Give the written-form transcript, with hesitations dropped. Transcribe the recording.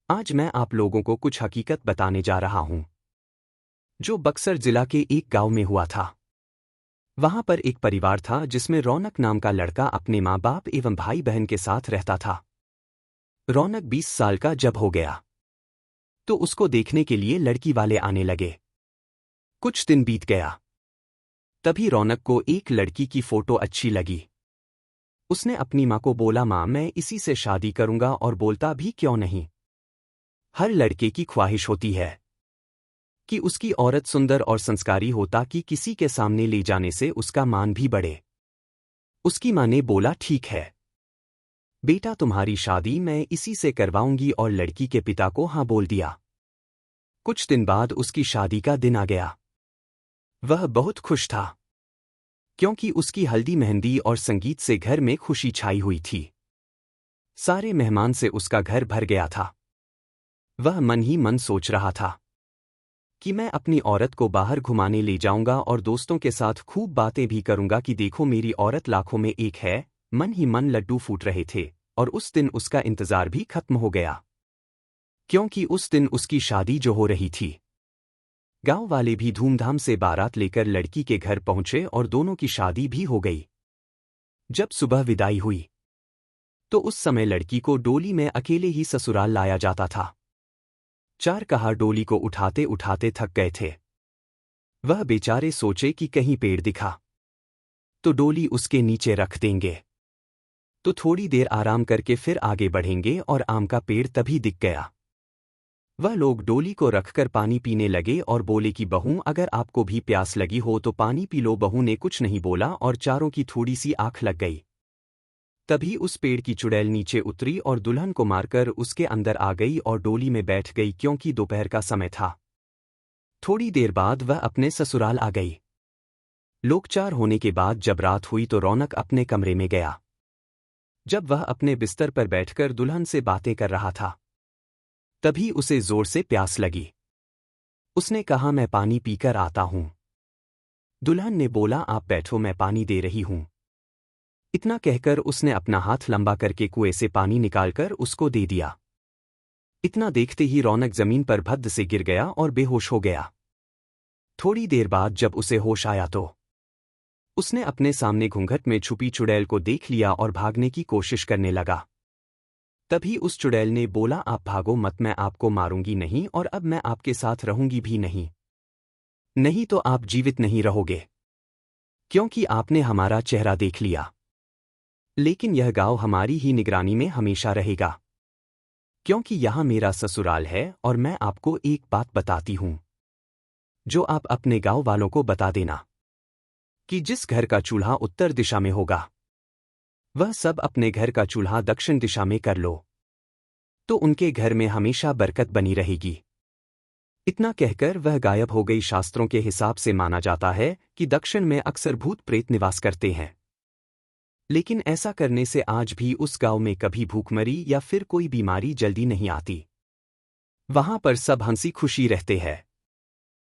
आज मैं आप लोगों को कुछ हकीकत बताने जा रहा हूं जो बक्सर जिला के एक गांव में हुआ था। वहां पर एक परिवार था जिसमें रौनक नाम का लड़का अपने माँ बाप एवं भाई बहन के साथ रहता था। रौनक 20 साल का जब हो गया तो उसको देखने के लिए लड़की वाले आने लगे। कुछ दिन बीत गया, तभी रौनक को एक लड़की की फोटो अच्छी लगी। उसने अपनी माँ को बोला, माँ मैं इसी से शादी करूंगा, और बोलता भी क्यों नहीं। हर लड़के की ख्वाहिश होती है कि उसकी औरत सुंदर और संस्कारी हो ताकि किसी के सामने ले जाने से उसका मान भी बढ़े। उसकी माँ ने बोला, ठीक है बेटा, तुम्हारी शादी मैं इसी से करवाऊंगी, और लड़की के पिता को हाँ बोल दिया। कुछ दिन बाद उसकी शादी का दिन आ गया। वह बहुत खुश था क्योंकि उसकी हल्दी मेहंदी और संगीत से घर में खुशी छाई हुई थी। सारे मेहमान से उसका घर भर गया था। वह मन ही मन सोच रहा था कि मैं अपनी औरत को बाहर घुमाने ले जाऊंगा और दोस्तों के साथ खूब बातें भी करूंगा कि देखो मेरी औरत लाखों में एक है। मन ही मन लड्डू फूट रहे थे, और उस दिन उसका इंतजार भी खत्म हो गया क्योंकि उस दिन उसकी शादी जो हो रही थी। गांव वाले भी धूमधाम से बारात लेकर लड़की के घर पहुंचे और दोनों की शादी भी हो गई। जब सुबह विदाई हुई तो उस समय लड़की को डोली में अकेले ही ससुराल लाया जाता था। चार कहार डोली को उठाते उठाते थक गए थे। वह बेचारे सोचे कि कहीं पेड़ दिखा तो डोली उसके नीचे रख देंगे, तो थोड़ी देर आराम करके फिर आगे बढ़ेंगे, और आम का पेड़ तभी दिख गया। वह लोग डोली को रखकर पानी पीने लगे और बोले कि बहू अगर आपको भी प्यास लगी हो तो पानी पी लो। बहू ने कुछ नहीं बोला और चारों की थोड़ी सी आंख लग गई। तभी उस पेड़ की चुड़ैल नीचे उतरी और दुल्हन को मारकर उसके अंदर आ गई और डोली में बैठ गई क्योंकि दोपहर का समय था। थोड़ी देर बाद वह अपने ससुराल आ गई। लोकचार होने के बाद जब रात हुई तो रौनक अपने कमरे में गया। जब वह अपने बिस्तर पर बैठकर दुल्हन से बातें कर रहा था तभी उसे जोर से प्यास लगी। उसने कहा, मैं पानी पीकर आता हूं। दुल्हन ने बोला, आप बैठो मैं पानी दे रही हूं। इतना कहकर उसने अपना हाथ लंबा करके कुएं से पानी निकालकर उसको दे दिया। इतना देखते ही रौनक जमीन पर भद्द से गिर गया और बेहोश हो गया। थोड़ी देर बाद जब उसे होश आया तो उसने अपने सामने घूंघट में छुपी चुड़ैल को देख लिया और भागने की कोशिश करने लगा। तभी उस चुड़ैल ने बोला, आप भागो मत, मैं आपको मारूंगी नहीं, और अब मैं आपके साथ रहूंगी भी नहीं। नहीं तो आप जीवित नहीं रहोगे क्योंकि आपने हमारा चेहरा देख लिया। लेकिन यह गांव हमारी ही निगरानी में हमेशा रहेगा क्योंकि यहां मेरा ससुराल है। और मैं आपको एक बात बताती हूं जो आप अपने गांव वालों को बता देना कि जिस घर का चूल्हा उत्तर दिशा में होगा वह सब अपने घर का चूल्हा दक्षिण दिशा में कर लो, तो उनके घर में हमेशा बरकत बनी रहेगी। इतना कहकर वह गायब हो गई। शास्त्रों के हिसाब से माना जाता है कि दक्षिण में अक्सर भूत प्रेत निवास करते हैं, लेकिन ऐसा करने से आज भी उस गांव में कभी भूखमरी या फिर कोई बीमारी जल्दी नहीं आती। वहां पर सब हंसी खुशी रहते हैं।